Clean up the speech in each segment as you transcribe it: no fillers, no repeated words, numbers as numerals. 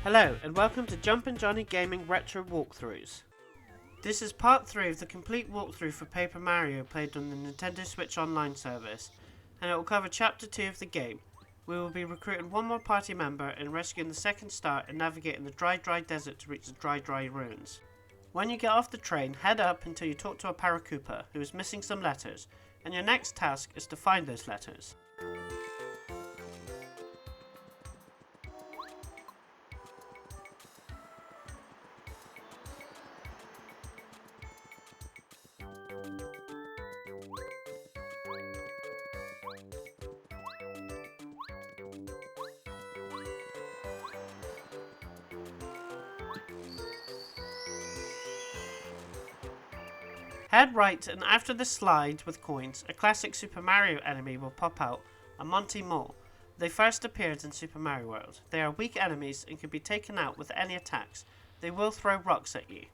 Hello and welcome to Jumpin' Johnny Gaming Retro Walkthroughs. This is part 3 of the complete walkthrough for Paper Mario played on the Nintendo Switch Online service, and it will cover chapter 2 of the game. We will be recruiting one more party member and rescuing the second star and navigating the dry desert to reach the dry ruins. When you get off the train, head up until you talk to a Paracupa who is missing some letters, and your next task is to find those letters. Head right, and after the slide with coins, a classic Super Mario enemy will pop out, a Monty Mole. They first appeared in Super Mario World. They are weak enemies and can be taken out with any attacks. They will throw rocks at you.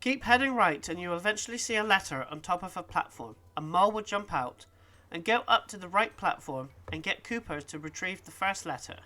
Keep heading right and you will eventually see a letter on top of a platform. A mole will jump out, and go up to the right platform and get Cooper to retrieve the first letter.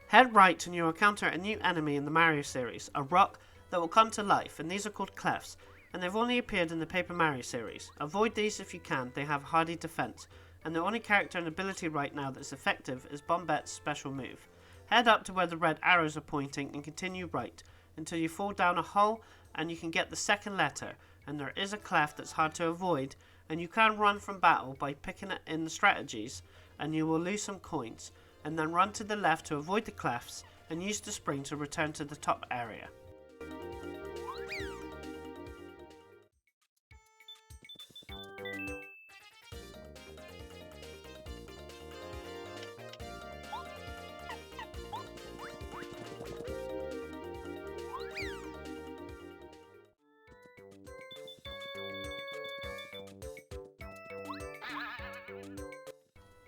Head right and you will encounter a new enemy in the Mario series, a rock that will come to life, and these are called clefs, and they've only appeared in the Paper Mario series. Avoid these if you can, they have hardy defense, and the only character and ability right now that's effective is Bombette's special move. Head up to where the red arrows are pointing and continue right until you fall down a hole and you can get the second letter, and there is a clef that's hard to avoid, and you can run from battle by picking it in the strategies, and you will lose some coins, and then run to the left to avoid the clefts and use the spring to return to the top area.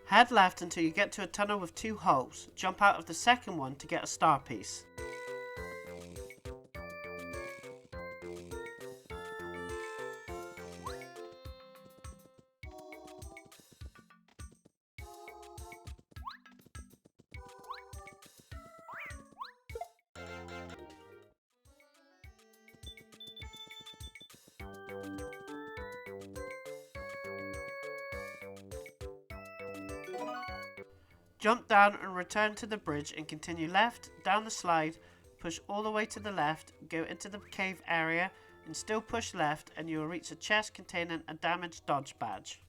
Head left until you get to a tunnel with 2 holes. Jump out of the second one to get a star piece. Jump down and return to the bridge and continue left, down the slide, push all the way to the left, go into the cave area and still push left and you will reach a chest containing a damaged dodge badge.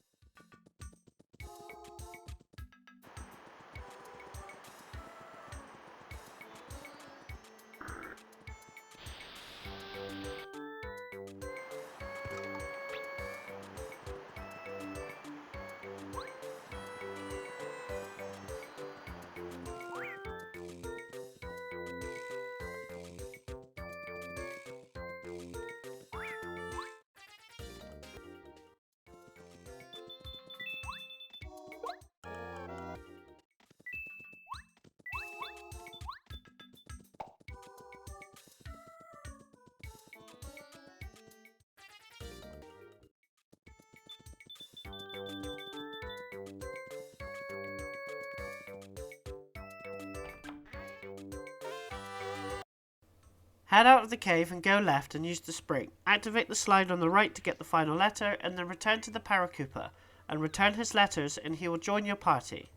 Head out of the cave and go left and use the spring. Activate the slide on the right to get the final letter, and then return to the Paracupa and return his letters, and he will join your party.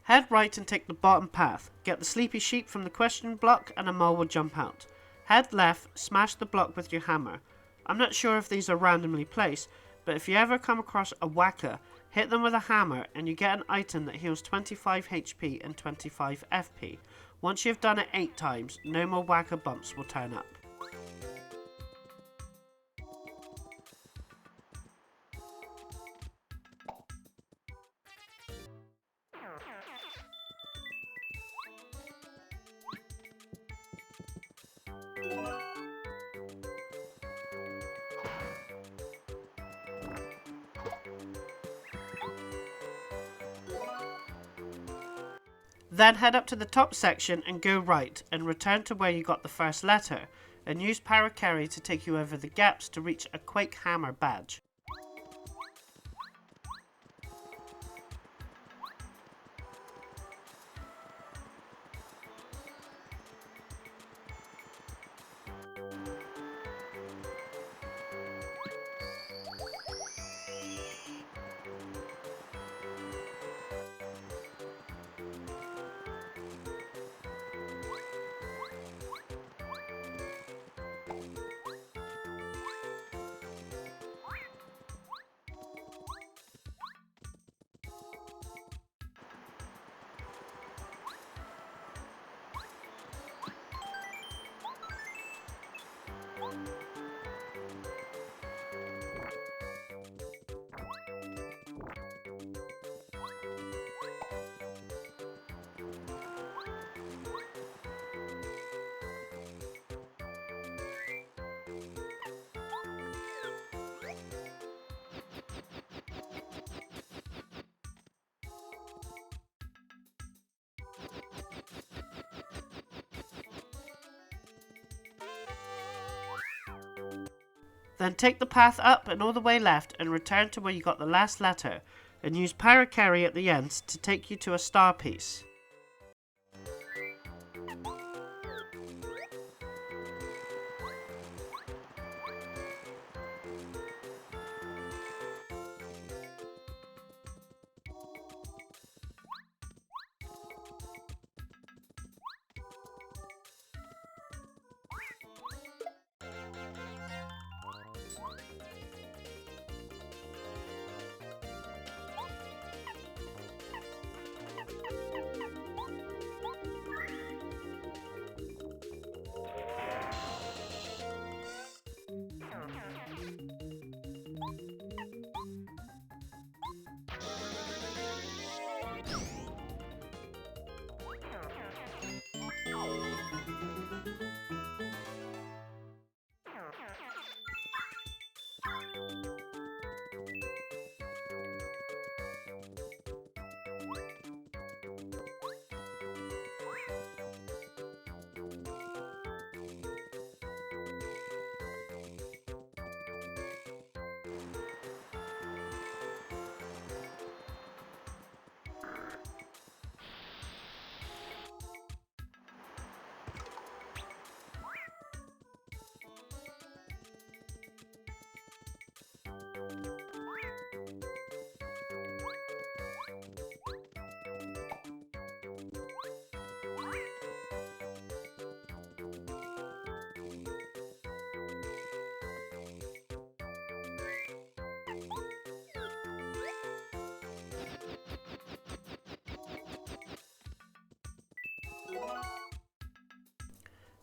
Head right and take the bottom path. Get the sleepy sheep from the question block and a mole will jump out. Head left, smash the block with your hammer. I'm not sure if these are randomly placed, but if you ever come across a whacker, hit them with a hammer and you get an item that heals 25 HP and 25 FP. Once you've done it 8 times, no more whacker bumps will turn up. Then head up to the top section and go right and return to where you got the first letter, and use Paracarry to take you over the gaps to reach a Quake Hammer badge. Then take the path up and all the way left and return to where you got the last letter, and use Paracarry at the end to take you to a star piece.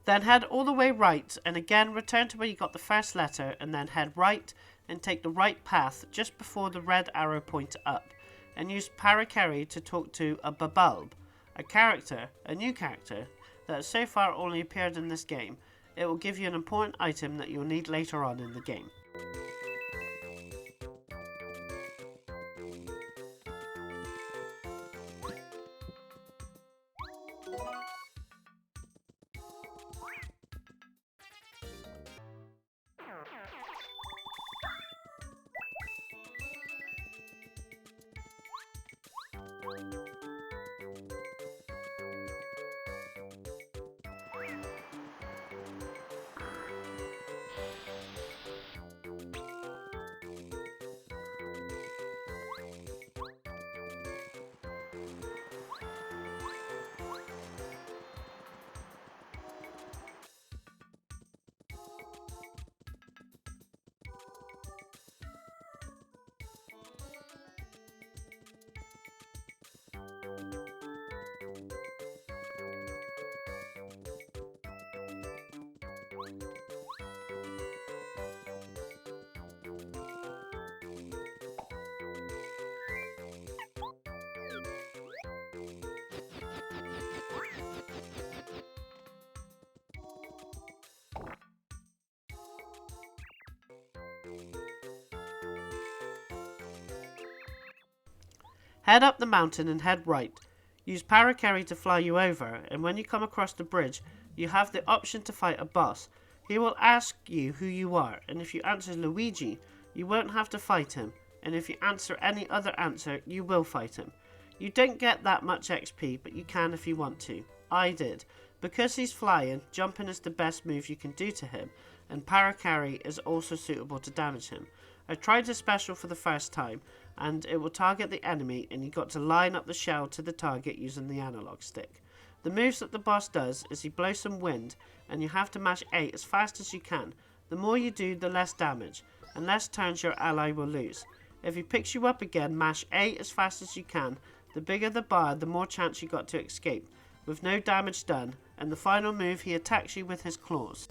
Then head all the way right and again return to where you got the first letter and then head right and take the right path just before the red arrow points up and use Parakeri to talk to a Babulb, a new character that has so far only appeared in this game. It will give you an important item that you'll need later on in the game. Head up the mountain and head right. Use Parakeri to fly you over, and when you come across the bridge, you have the option to fight a boss. He will ask you who you are, and if you answer Luigi, you won't have to fight him, and if you answer any other answer, you will fight him. You don't get that much XP, but you can if you want to. I did. Because he's flying, jumping is the best move you can do to him, and Parakeri is also suitable to damage him. I tried a special for the first time, and it will target the enemy, and you got to line up the shell to the target using the analog stick. The moves that the boss does is he blows some wind, and you have to mash A as fast as you can. The more you do, the less damage, and less turns your ally will lose. If he picks you up again, mash A as fast as you can. The bigger the bar, the more chance you got to escape, with no damage done, and the final move he attacks you with his claws.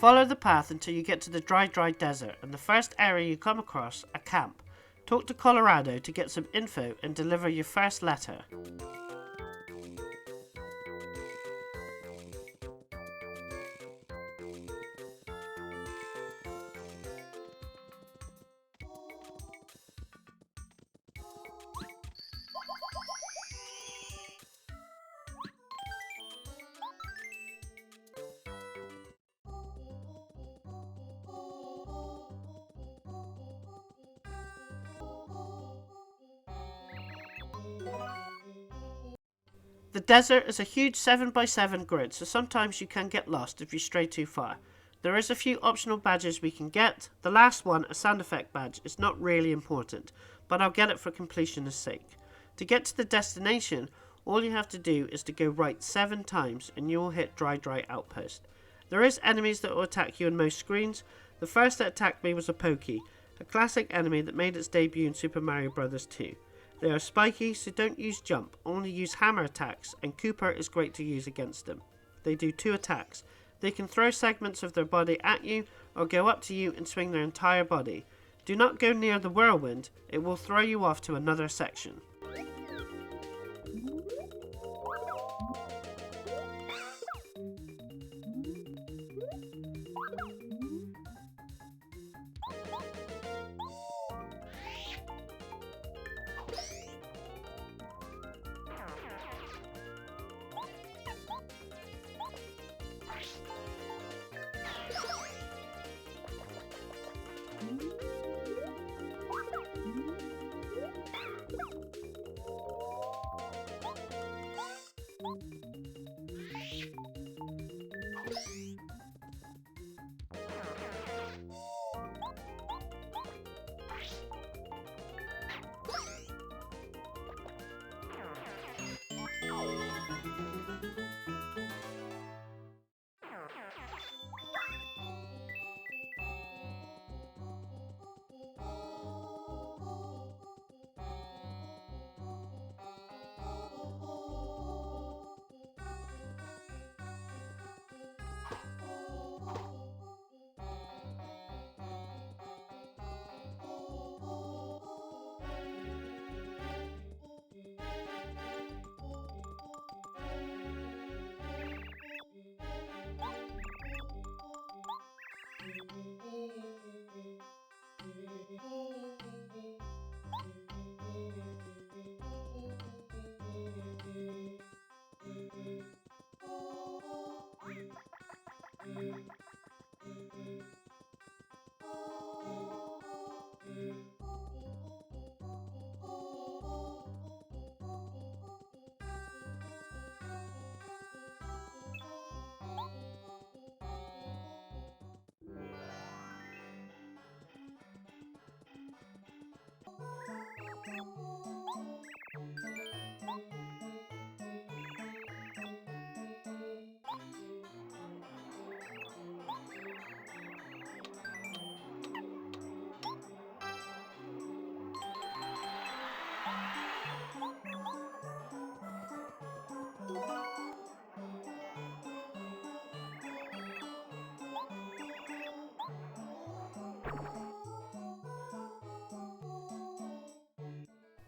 Follow the path until you get to the dry desert and the first area you come across, a camp. Talk to Colorado to get some info and deliver your first letter. The desert is a huge 7x7 grid, so sometimes you can get lost if you stray too far. There is a few optional badges we can get. The last one, a sound effect badge, is not really important, but I'll get it for completionist sake. To get to the destination, all you have to do is to go right 7 times and you will hit dry outpost. There is enemies that will attack you on most screens. The first that attacked me was a Pokey, a classic enemy that made its debut in Super Mario Bros. 2. They are spiky, so don't use jump, only use hammer attacks, and Kooper is great to use against them. They do 2 attacks. They can throw segments of their body at you, or go up to you and swing their entire body. Do not go near the whirlwind, it will throw you off to another section.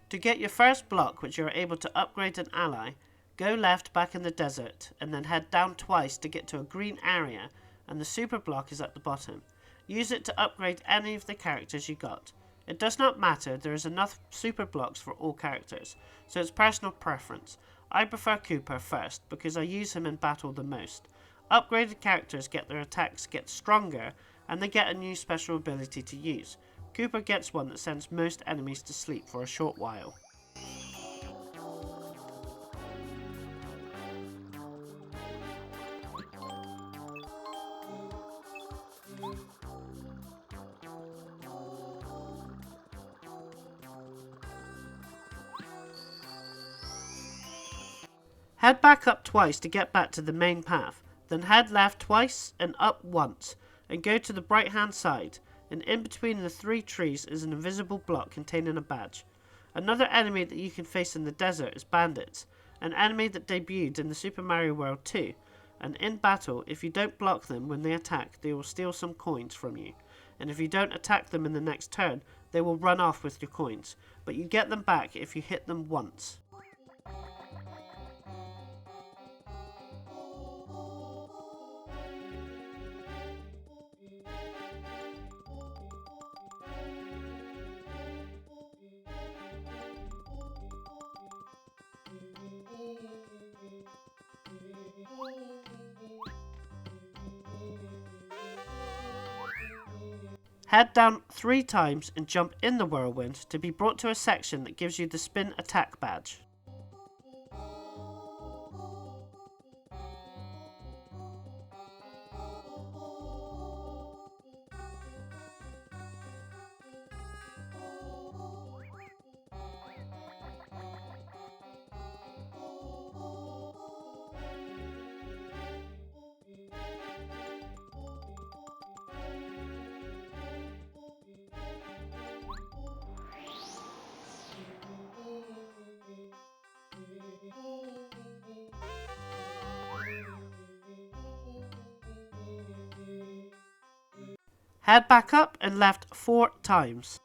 To get your first block, which you are able to upgrade an ally, go left back in the desert and then head down twice to get to a green area, and the super block is at the bottom. Use it to upgrade any of the characters you got. It does not matter, there is enough super blocks for all characters, so it's personal preference. I prefer Kooper first because I use him in battle the most. Upgraded characters get their attacks get stronger and they get a new special ability to use. Kooper gets one that sends most enemies to sleep for a short while. Head back up twice to get back to the main path, then head left twice and up once, and go to the right hand side, and in between the 3 trees is an invisible block containing a badge. Another enemy that you can face in the desert is bandits, an enemy that debuted in the Super Mario World 2. And in battle, if you don't block them when they attack, they will steal some coins from you. And if you don't attack them in the next turn, they will run off with your coins. But you get them back if you hit them once. Head down 3 times and jump in the whirlwind to be brought to a section that gives you the spin attack badge. Head back up and left 4 times.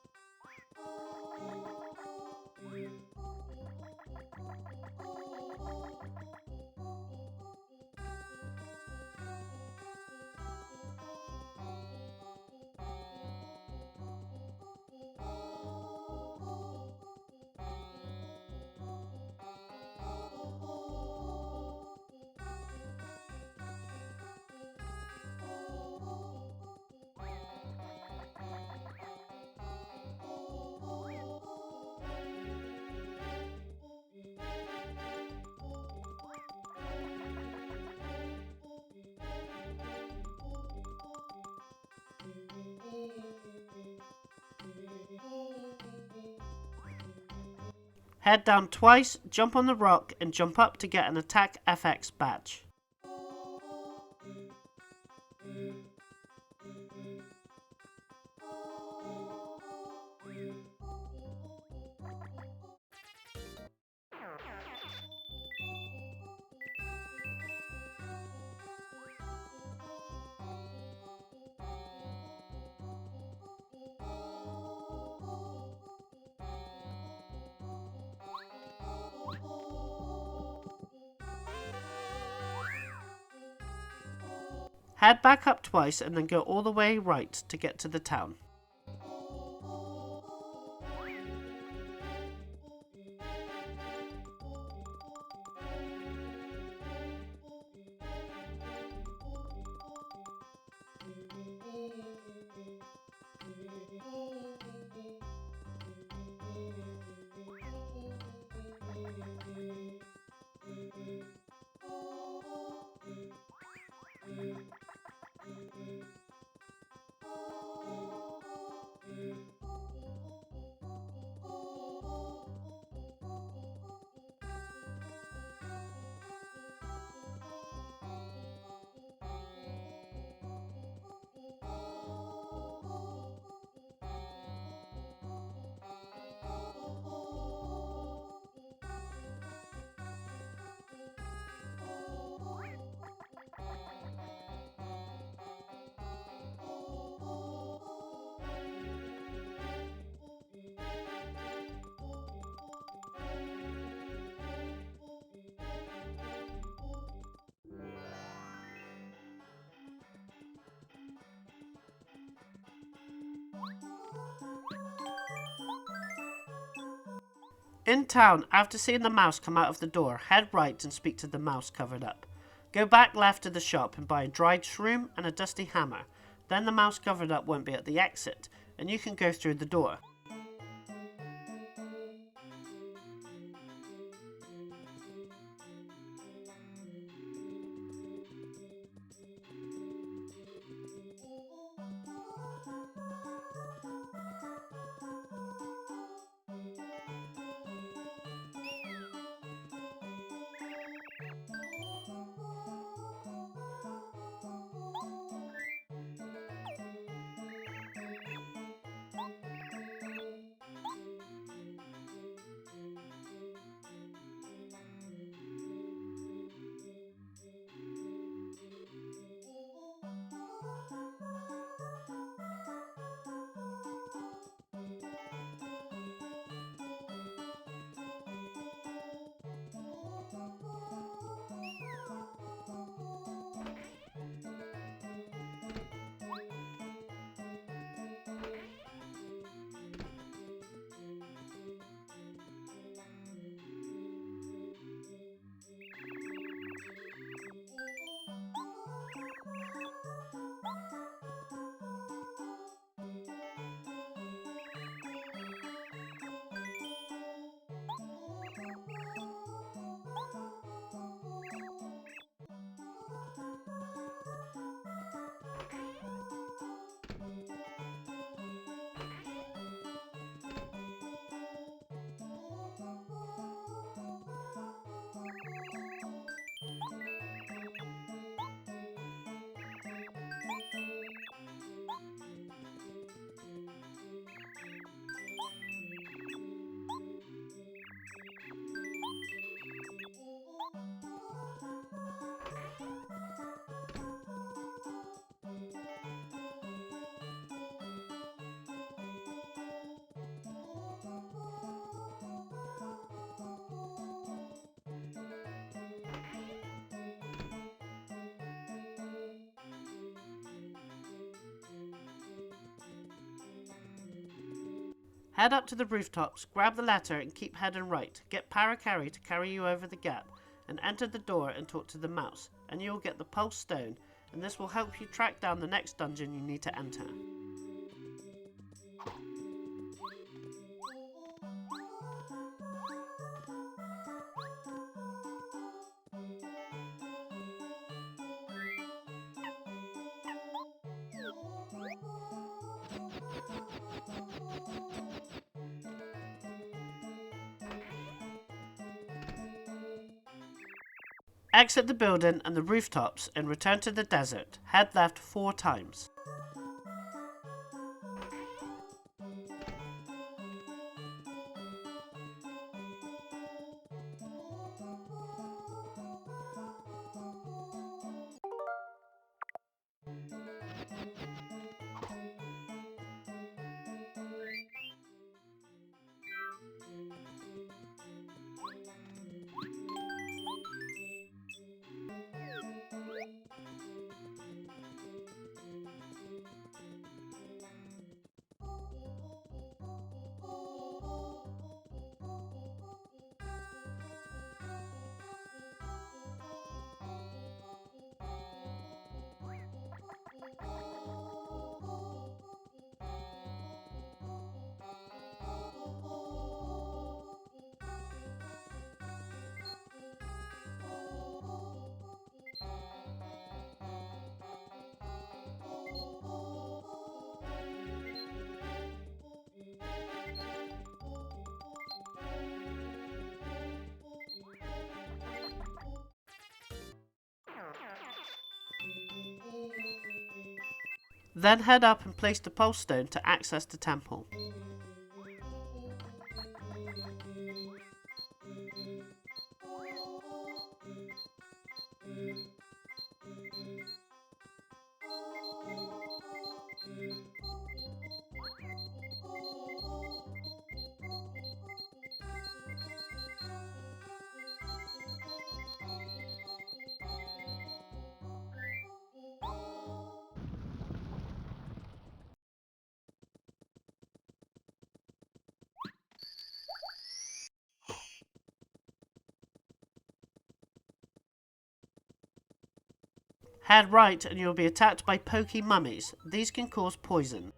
Head down twice, jump on the rock, and jump up to get an attack FX badge. Head back up twice and then go all the way right to get to the town. In town, after seeing the mouse come out of the door, head right and speak to the mouse covered up. Go back left to the shop and buy a dried shroom and a dusty hammer. Then the mouse covered up won't be at the exit, and you can go through the door. Head up to the rooftops, grab the ladder and keep heading right. Get Parakarry to carry you over the gap, and enter the door and talk to the mouse, and you will get the pulse stone, and this will help you track down the next dungeon you need to enter. Exit the building and the rooftops and return to the desert. Head left 4 times. Then head up and place the pulse stone to access the temple. Head right and you'll be attacked by pokey mummies. These can cause poison.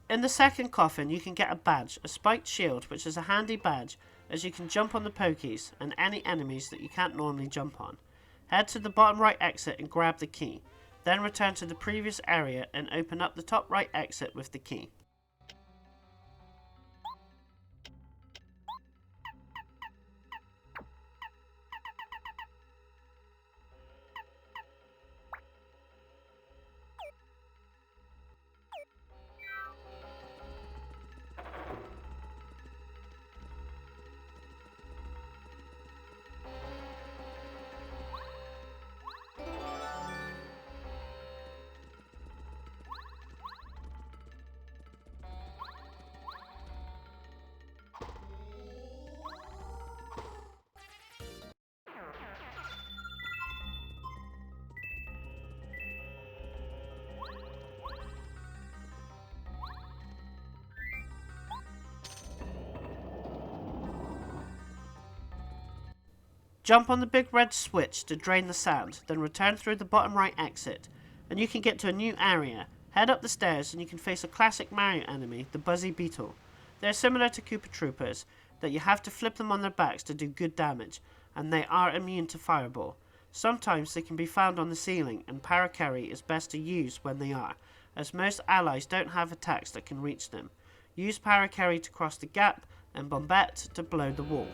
In the second coffin you can get a badge, a spiked shield, which is a handy badge as you can jump on the pokies and any enemies that you can't normally jump on. Head to the bottom right exit and grab the key. Then return to the previous area and open up the top right exit with the key. Jump on the big red switch to drain the sand, then return through the bottom right exit, and you can get to a new area. Head up the stairs and you can face a classic Mario enemy, the Buzzy Beetle. They're similar to Koopa Troopers, that you have to flip them on their backs to do good damage, and they are immune to Fireball. Sometimes they can be found on the ceiling, and Parakarry is best to use when they are, as most allies don't have attacks that can reach them. Use Parakarry to cross the gap, and Bombette to blow the wall.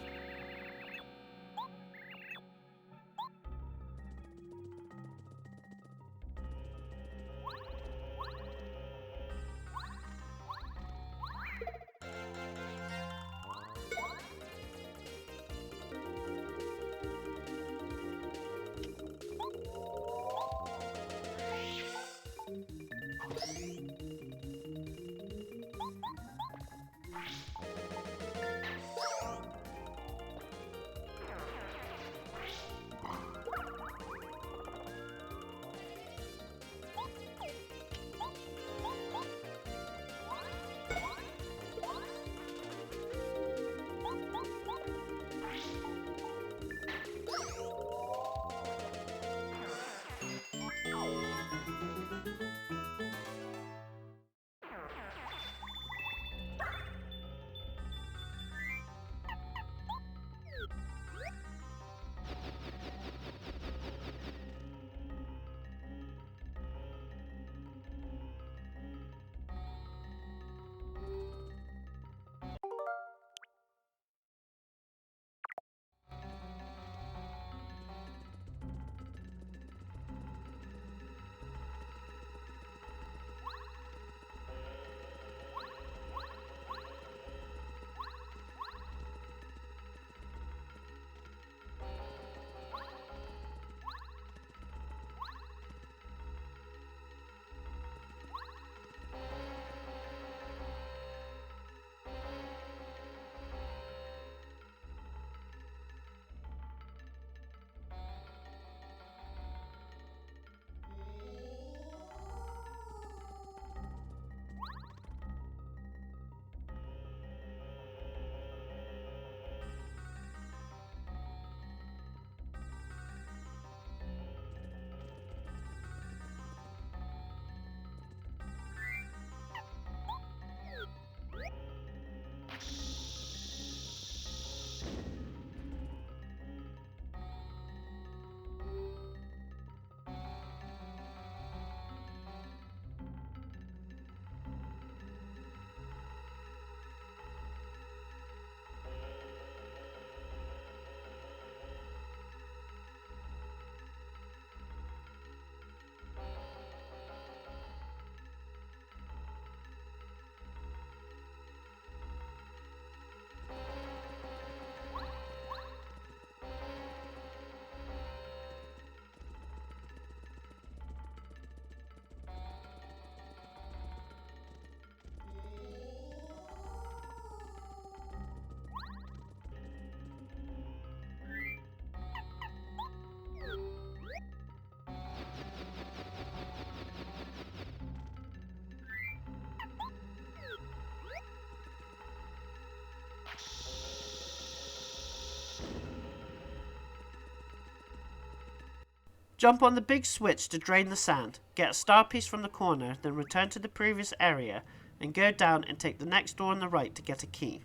Jump on the big switch to drain the sand, get a star piece from the corner, then return to the previous area, and go down and take the next door on the right to get a key.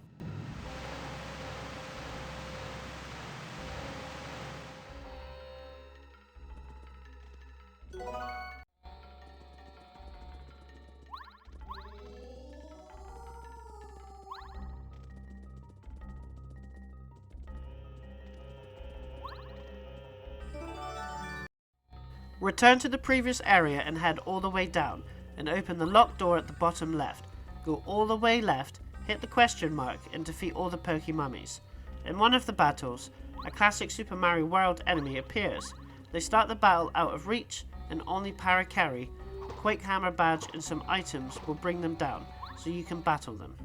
Return to the previous area and head all the way down, and open the locked door at the bottom left. Go all the way left, hit the question mark, and defeat all the Pokemummies. In one of the battles, a classic Super Mario World enemy appears. They start the battle out of reach, and only Parakarry, Quake Hammer badge, and some items will bring them down, so you can battle them.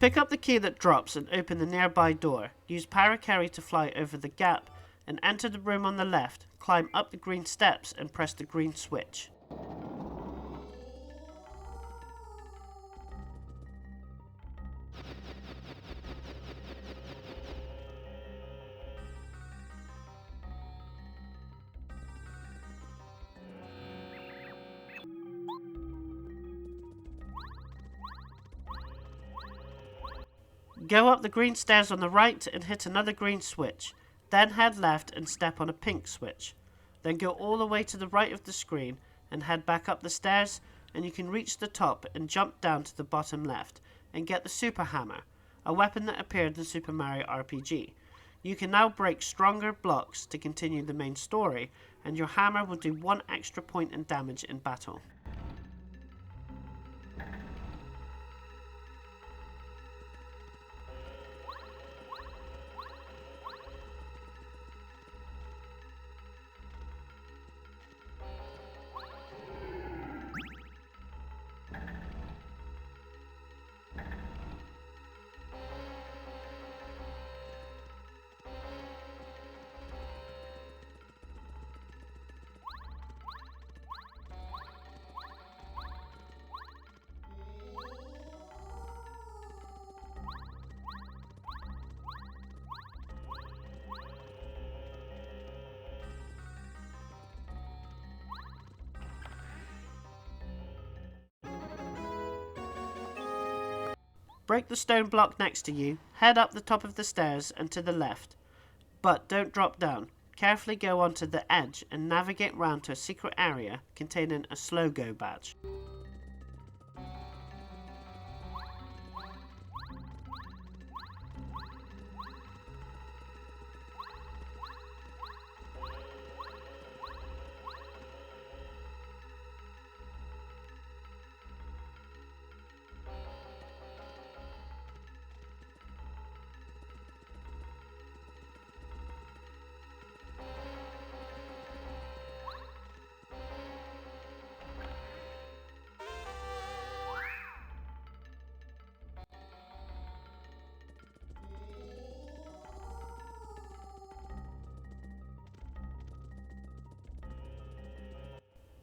Pick up the key that drops and open the nearby door. Use Paracarry to fly over the gap and enter the room on the left. Climb up the green steps and press the green switch. Go up the green stairs on the right and hit another green switch. Then head left and step on a pink switch. Then go all the way to the right of the screen and head back up the stairs, and you can reach the top and jump down to the bottom left and get the Super Hammer, a weapon that appeared in Super Mario RPG. You can now break stronger blocks to continue the main story, and your hammer will do 1 extra point in damage in battle. Break the stone block next to you, head up the top of the stairs and to the left. But don't drop down. Carefully go onto the edge and navigate round to a secret area containing a slow go badge.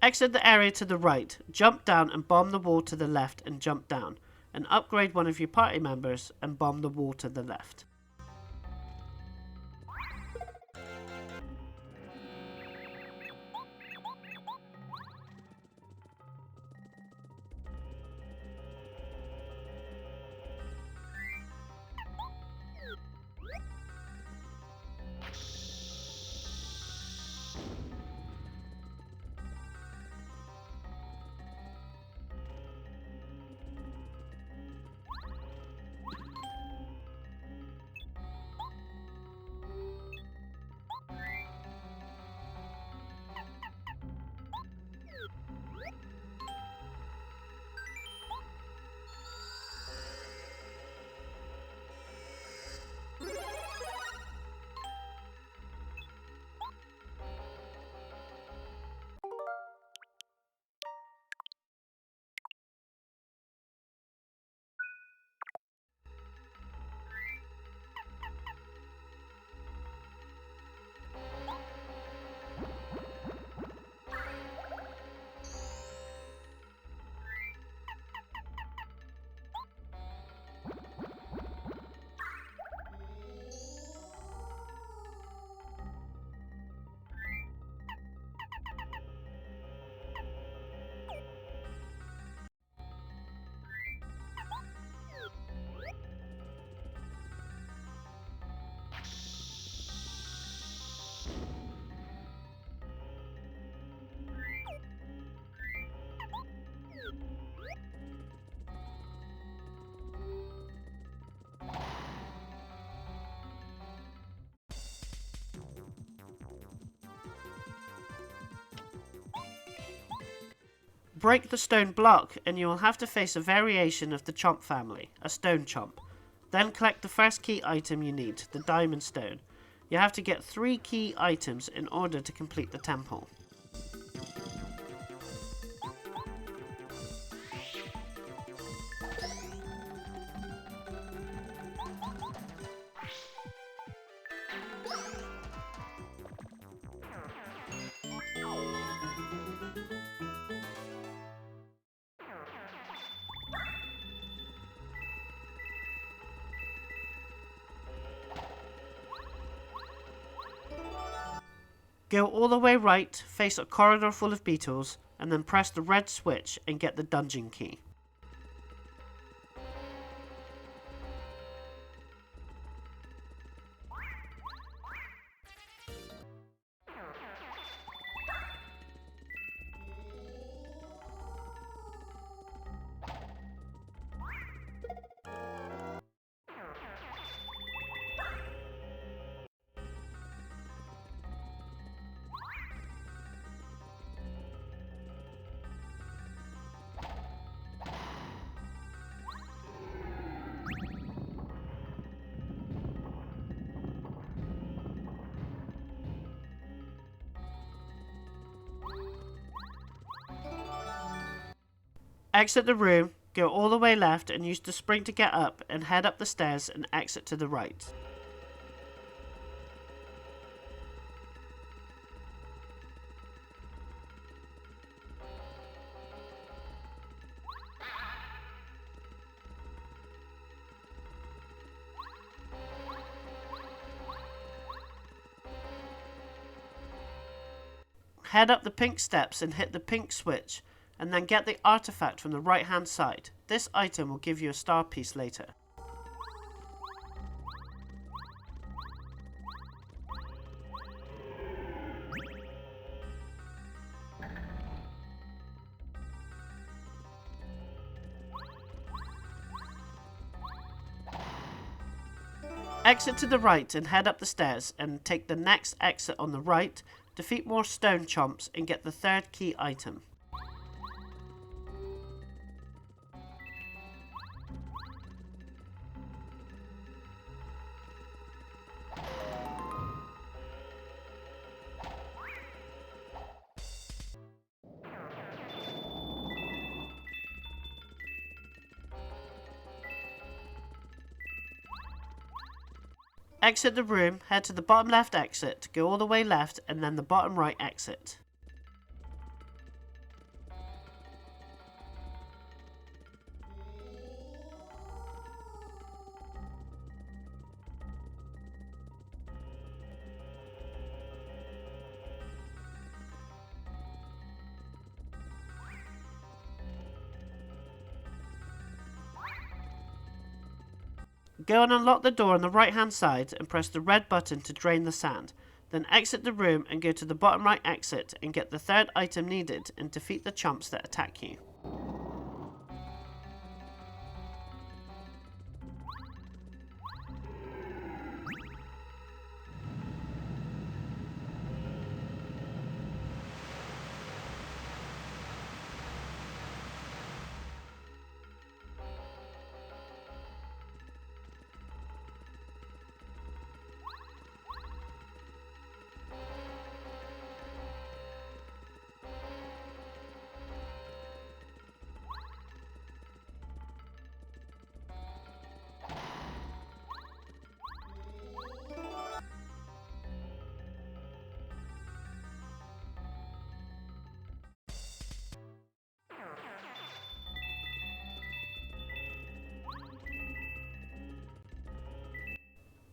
Exit the area to the right, jump down and bomb the wall to the left and jump down, and upgrade one of your party members and bomb the wall to the left. Break the stone block and you will have to face a variation of the chomp family, a stone chomp. Then collect the first key item you need, the diamond stone. You have to get 3 key items in order to complete the temple. Go all the way right, face a corridor full of beetles, and then press the red switch and get the dungeon key. Exit the room, go all the way left and use the spring to get up and head up the stairs and exit to the right. Head up the pink steps and hit the pink switch, and then get the artifact from the right hand side. This item will give you a star piece later. Exit to the right and head up the stairs and take the next exit on the right, defeat more stone chomps and get the third key item. Exit the room, head to the bottom left exit, go all the way left and then the bottom right exit. Go and unlock the door on the right hand side and press the red button to drain the sand. Then exit the room and go to the bottom right exit and get the third item needed and defeat the chumps that attack you.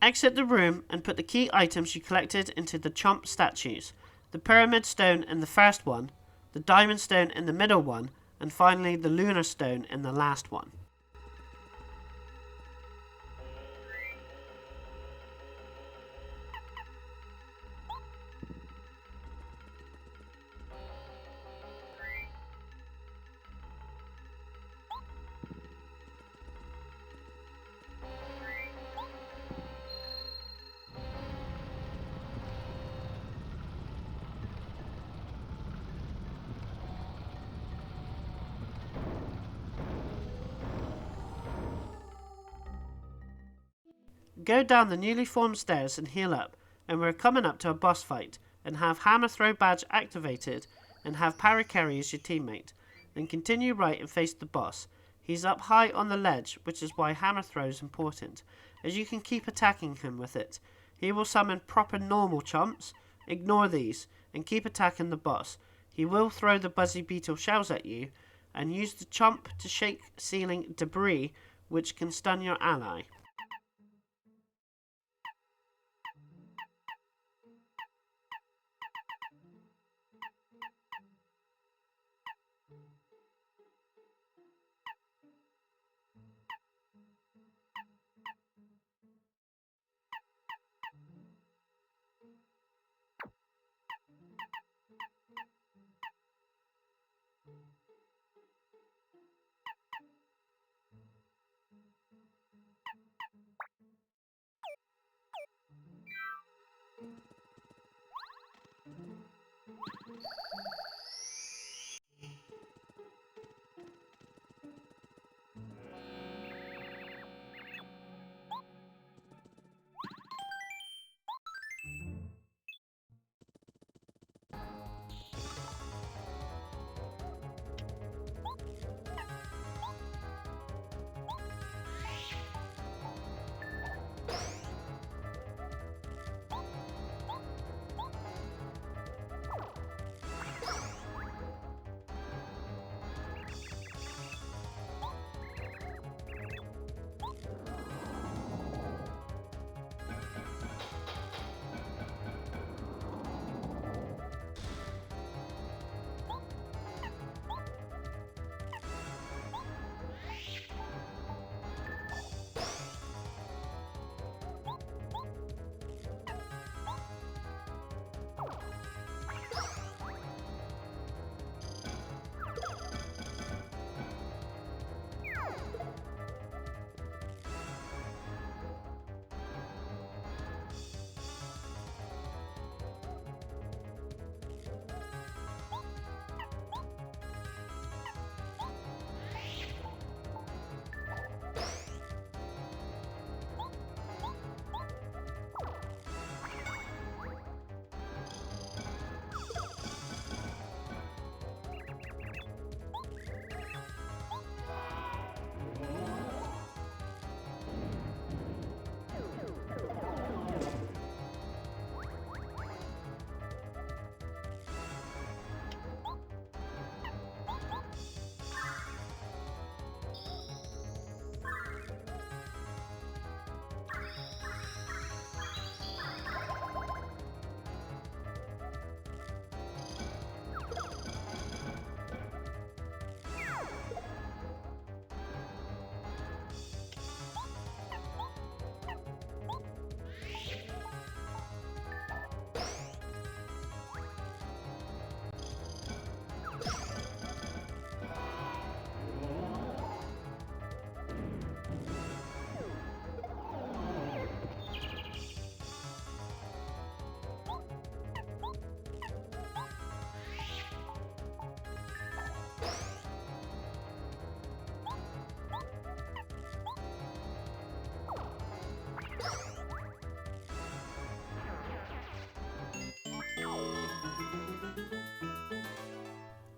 Exit the room and put the key items you collected into the chomp statues. The pyramid stone in the first one, the diamond stone in the middle one, and finally the lunar stone in the last one. Go down the newly formed stairs and heal up, and we're coming up to a boss fight, and have hammer throw badge activated, and have Parakarry as your teammate. Then continue right and face the boss. He's up high on the ledge, which is why hammer throw is important, as you can keep attacking him with it. He will summon proper normal chumps, ignore these, and keep attacking the boss. He will throw the buzzy beetle shells at you, and use the chomp to shake ceiling debris, which can stun your ally.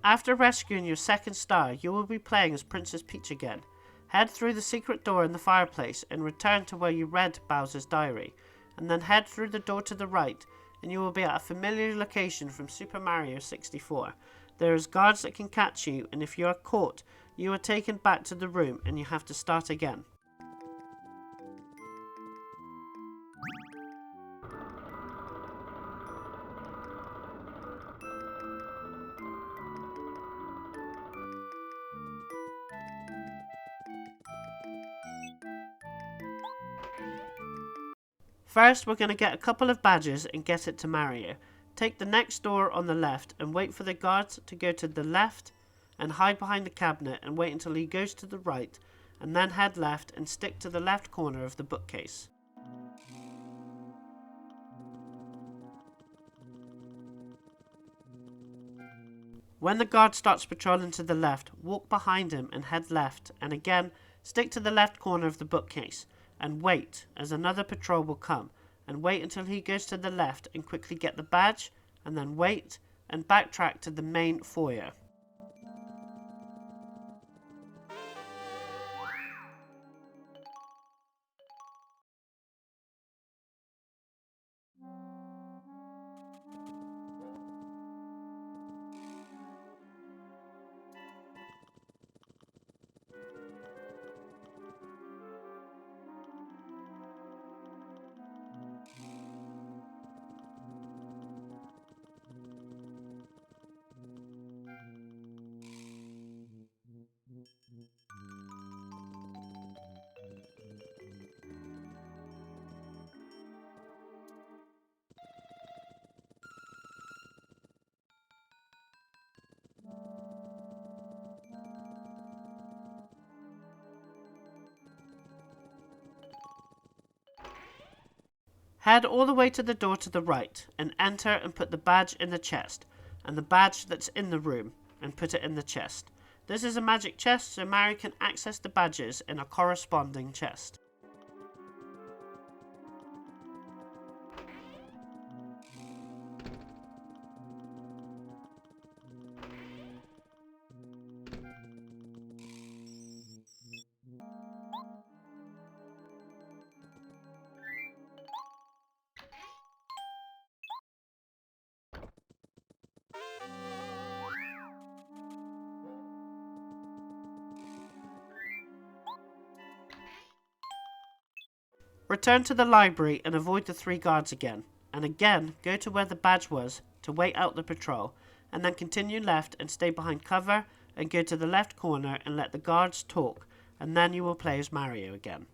After rescuing your second star, you will be playing as Princess Peach again. Head through the secret door in the fireplace and return to where you read Bowser's diary, and then head through the door to the right and you will be at a familiar location from Super Mario 64. There is guards that can catch you, and if you are caught, you are taken back to the room and you have to start again. First, we're going to get a couple of badges and get it to Mario. Take the next door on the left and wait for the guards to go to the left and hide behind the cabinet and wait until he goes to the right, and then head left and stick to the left corner of the bookcase. When the guard starts patrolling to the left, walk behind him and head left, and again stick to the left corner of the bookcase and wait, as another patrol will come, and wait until he goes to the left and quickly get the badge, and then wait and backtrack to the main foyer. Head all the way to the door to the right and enter and put the badge in the chest, and the badge that's in the room, and put it in the chest. This is a magic chest, so Mario can access the badges in a corresponding chest. Return to the library and avoid the 3 guards again, and again go to where the badge was to wait out the patrol, and then continue left and stay behind cover and go to the left corner and let the guards talk, and then you will play as Mario again.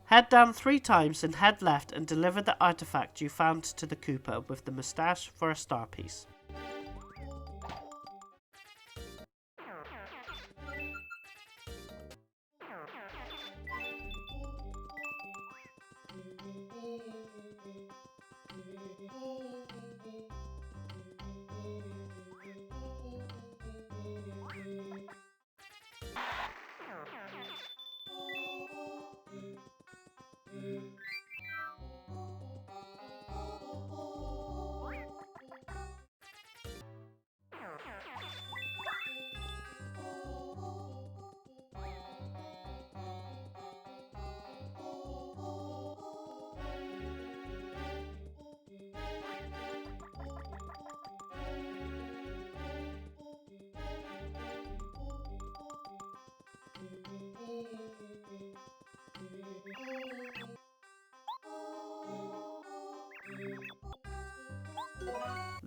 Head down 3 times and head left and deliver the artifact you found to the Koopa with the moustache for a star piece.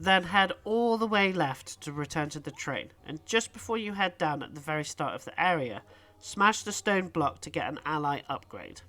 Then head all the way left to return to the train, and just before you head down at the very start of the area, smash the stone block to get an ally upgrade.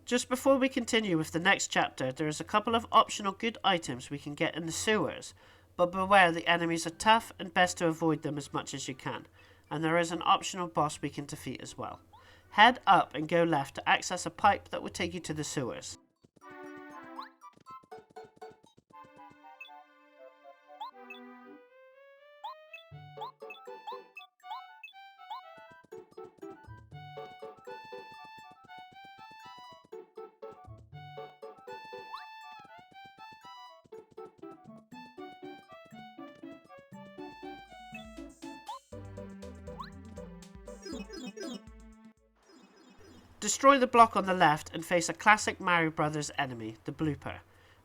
Just before we continue with the next chapter, there is a couple of optional good items we can get in the sewers, but beware the enemies are tough and best to avoid them as much as you can, and there is an optional boss we can defeat as well. Head up and go left to access a pipe that will take you to the sewers. Destroy the block on the left and face a classic Mario Brothers enemy, the blooper.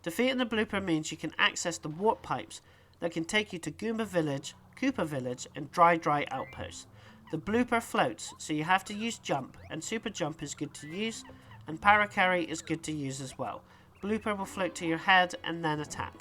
Defeating the blooper means you can access the warp pipes that can take you to Goomba Village, Koopa Village and Dry Outpost. The blooper floats, so you have to use jump, and super jump is good to use, and para carry is good to use as well. Blooper will float to your head and then attack.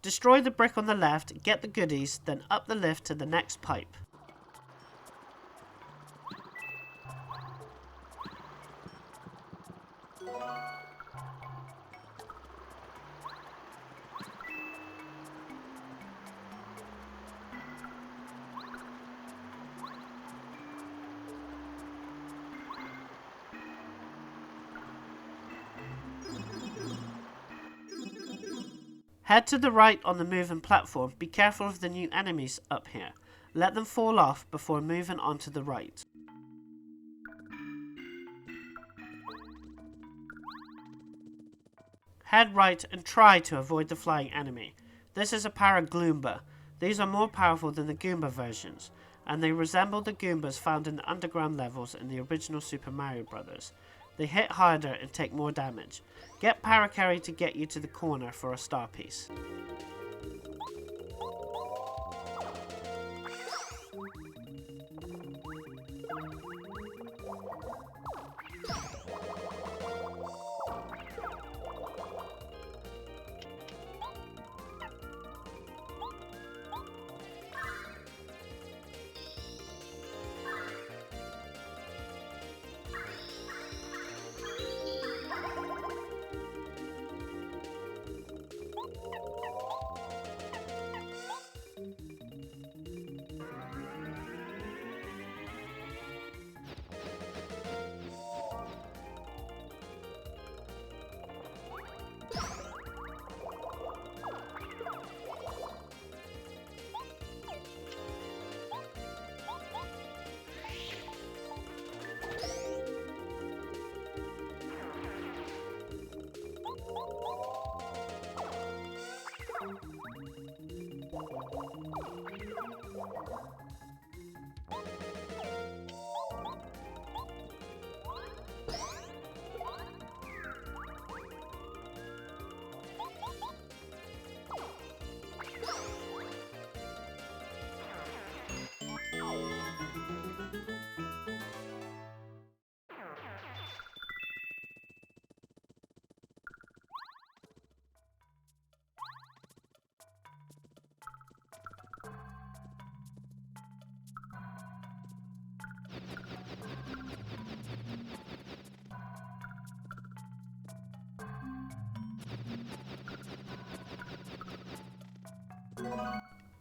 Destroy the brick on the left, get the goodies, then up the lift to the next pipe. Head to the right on the moving platform. Be careful of the new enemies up here. Let them fall off before moving on to the right. Head right and try to avoid the flying enemy. This is a Paragloomba. These are more powerful than the Goomba versions, and they resemble the Goombas found in the underground levels in the original Super Mario Bros. They hit harder and take more damage. Get Paracarry to get you to the corner for a star piece.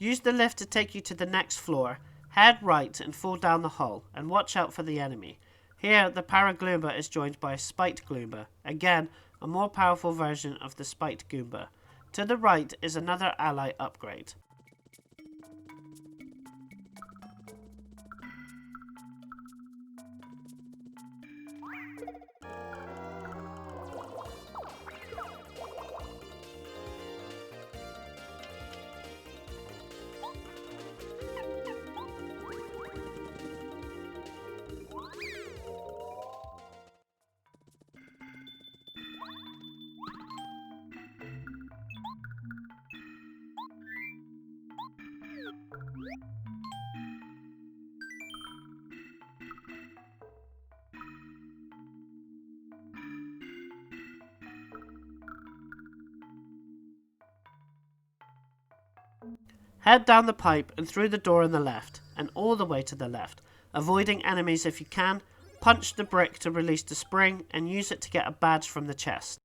Use the lift to take you to the next floor. Head right and fall down the hall, and watch out for the enemy. Here, the Paragloomba is joined by a Spiked Gloomba, again, a more powerful version of the Spiked Goomba. To the right is another ally upgrade. Head down the pipe and through the door on the left, and all the way to the left, avoiding enemies if you can. Punch the brick to release the spring, and use it to get a badge from the chest.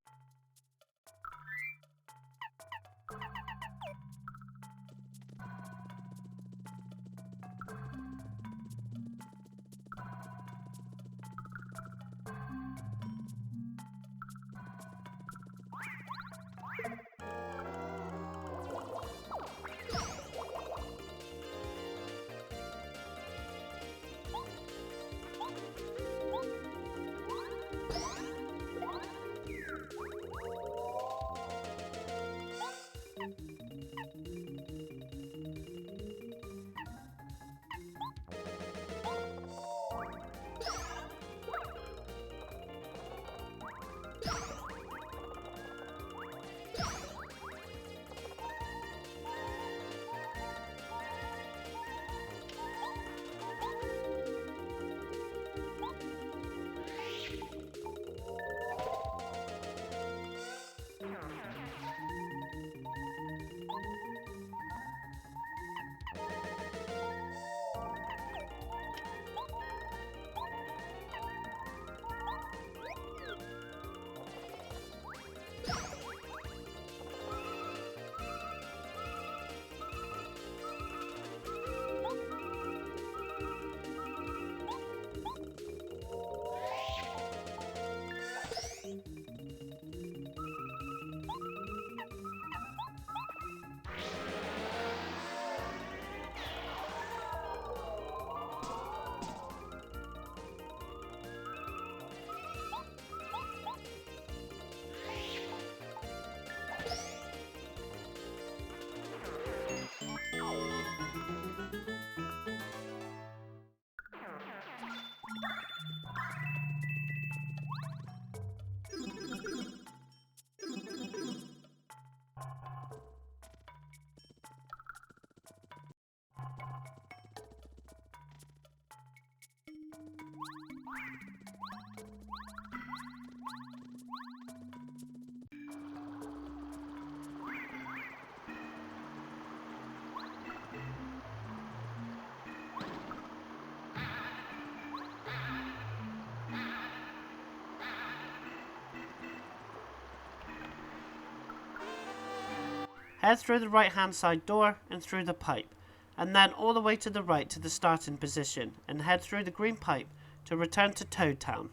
Head through the right hand side door and through the pipe, and then all the way to the right to the starting position, and head through the green pipe to return to Toad Town.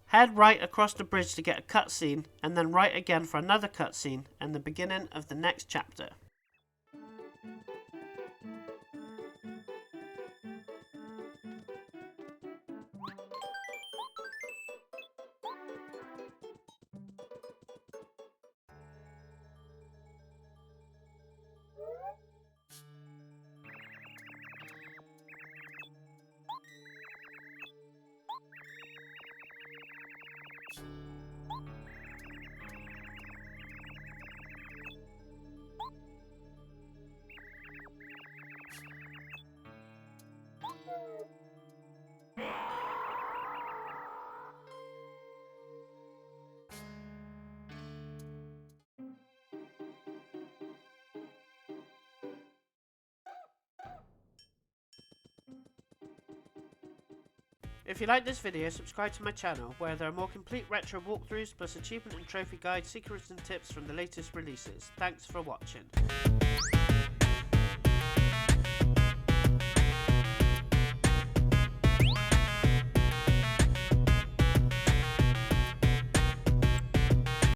Head right across the bridge to get a cutscene, and then right again for another cutscene and the beginning of the next chapter. If you like this video, subscribe to my channel, where there are more complete retro walkthroughs plus achievement and trophy guides, secrets and tips from the latest releases. Thanks for watching.